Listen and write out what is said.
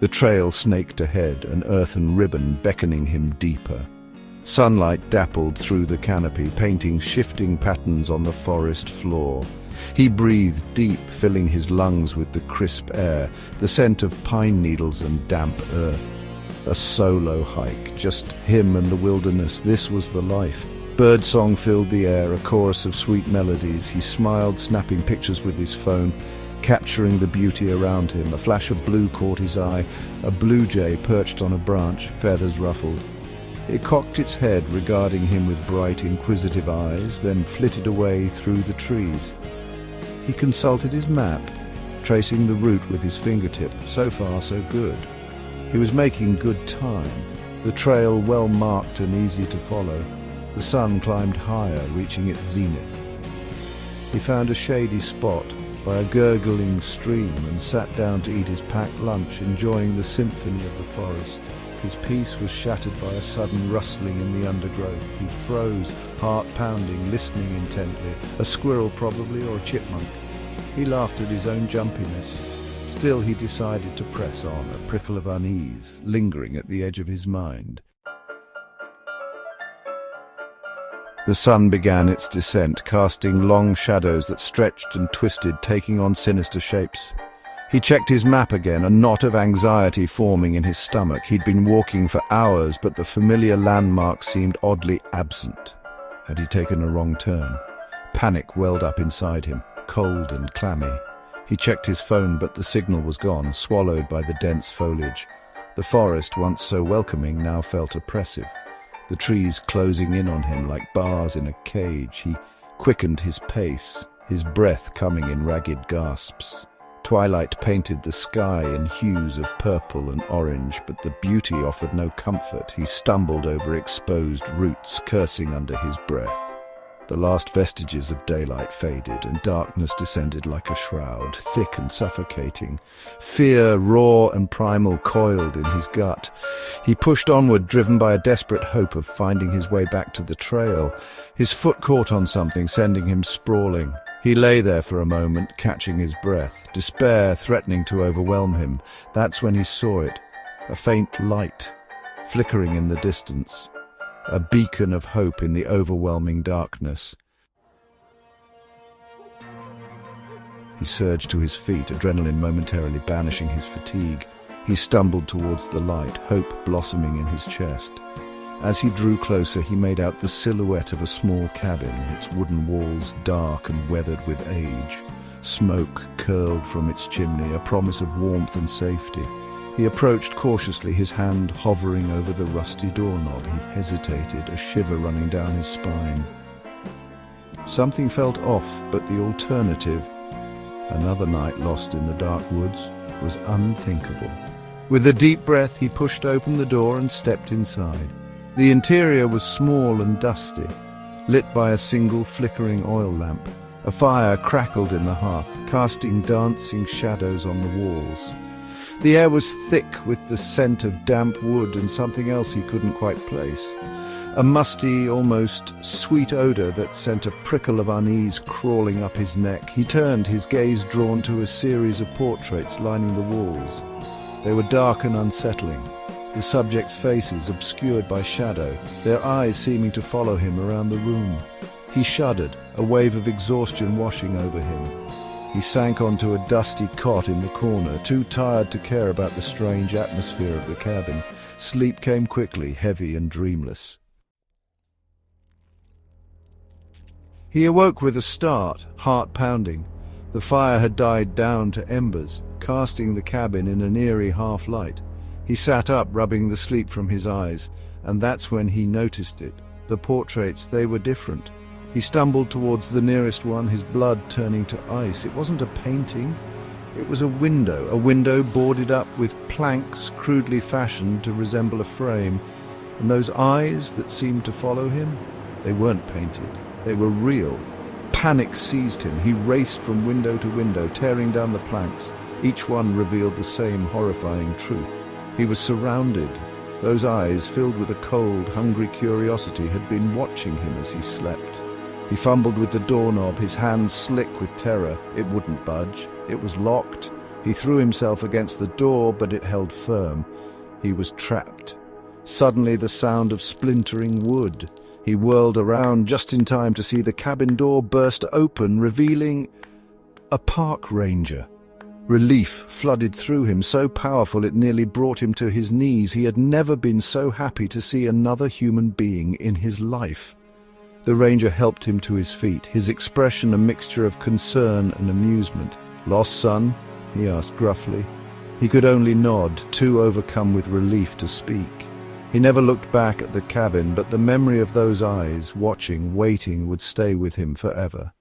The trail snaked ahead, an earthen ribbon beckoning him deeper. Sunlight dappled through the canopy, painting shifting patterns on the forest floor. He breathed deep, filling his lungs with the crisp air, the scent of pine needles and damp earth. A solo hike, just him and the wilderness. This was the life. Birdsong filled the air, a chorus of sweet melodies. He smiled, snapping pictures with his phone, capturing the beauty around him. A flash of blue caught his eye, a blue jay perched on a branch, feathers ruffled. It cocked its head, regarding him with bright, inquisitive eyes, then flitted away through the trees. He consulted his map, tracing the route with his fingertip. So far, so good. He was making good time, the trail well marked and easy to follow. The sun climbed higher, reaching its zenith. He found a shady spot by a gurgling stream and sat down to eat his packed lunch, enjoying the symphony of the forest. His peace was shattered by a sudden rustling in the undergrowth. He froze, heart pounding, listening intently. A squirrel probably, or a chipmunk. He laughed at his own jumpiness. Still he decided to press on, a prickle of unease lingering at the edge of his mind. The sun began its descent, casting long shadows that stretched and twisted, taking on sinister shapes. He checked his map again, a knot of anxiety forming in his stomach. He'd been walking for hours, but the familiar landmark seemed oddly absent. Had he taken a wrong turn? Panic welled up inside him, cold and clammy. He checked his phone, but the signal was gone, swallowed by the dense foliage. The forest, once so welcoming, now felt oppressive. The trees closing in on him like bars in a cage. He quickened his pace, his breath coming in ragged gasps. Twilight painted the sky in hues of purple and orange, but the beauty offered no comfort. He stumbled over exposed roots, cursing under his breath. The last vestiges of daylight faded, and darkness descended like a shroud, thick and suffocating. Fear, raw and primal, coiled in his gut. He pushed onward, driven by a desperate hope of finding his way back to the trail. His foot caught on something, sending him sprawling. He lay there for a moment, catching his breath, despair threatening to overwhelm him. That's when he saw it, a faint light, flickering in the distance. A beacon of hope in the overwhelming darkness. He surged to his feet, adrenaline momentarily banishing his fatigue. He stumbled towards the light, hope blossoming in his chest. As he drew closer, he made out the silhouette of a small cabin, its wooden walls dark and weathered with age. Smoke curled from its chimney, a promise of warmth and safety. He approached cautiously, his hand hovering over the rusty doorknob. He hesitated, a shiver running down his spine. Something felt off, but the alternative, another night lost in the dark woods, was unthinkable. With a deep breath, he pushed open the door and stepped inside. The interior was small and dusty, lit by a single flickering oil lamp. A fire crackled in the hearth, casting dancing shadows on the walls. The air was thick with the scent of damp wood and something else he couldn't quite place. A musty, almost sweet odor that sent a prickle of unease crawling up his neck. He turned, his gaze drawn to a series of portraits lining the walls. They were dark and unsettling, the subjects' faces obscured by shadow, their eyes seeming to follow him around the room. He shuddered, a wave of exhaustion washing over him. He sank onto a dusty cot in the corner, too tired to care about the strange atmosphere of the cabin. Sleep came quickly, heavy and dreamless. He awoke with a start, heart pounding. The fire had died down to embers, casting the cabin in an eerie half-light. He sat up, rubbing the sleep from his eyes, and that's when he noticed it. The portraits, they were different. He stumbled towards the nearest one, his blood turning to ice. It wasn't a painting. It was a window boarded up with planks crudely fashioned to resemble a frame. And those eyes that seemed to follow him, they weren't painted. They were real. Panic seized him. He raced from window to window, tearing down the planks. Each one revealed the same horrifying truth. He was surrounded. Those eyes, filled with a cold, hungry curiosity, had been watching him as he slept. He fumbled with the doorknob, his hands slick with terror. It wouldn't budge. It was locked. He threw himself against the door, but it held firm. He was trapped. Suddenly, the sound of splintering wood. He whirled around just in time to see the cabin door burst open, revealing a park ranger. Relief flooded through him, so powerful it nearly brought him to his knees. He had never been so happy to see another human being in his life. The ranger helped him to his feet, his expression a mixture of concern and amusement. "Lost, son?" he asked gruffly. He could only nod, too overcome with relief to speak. He never looked back at the cabin, but the memory of those eyes, watching, waiting, would stay with him forever.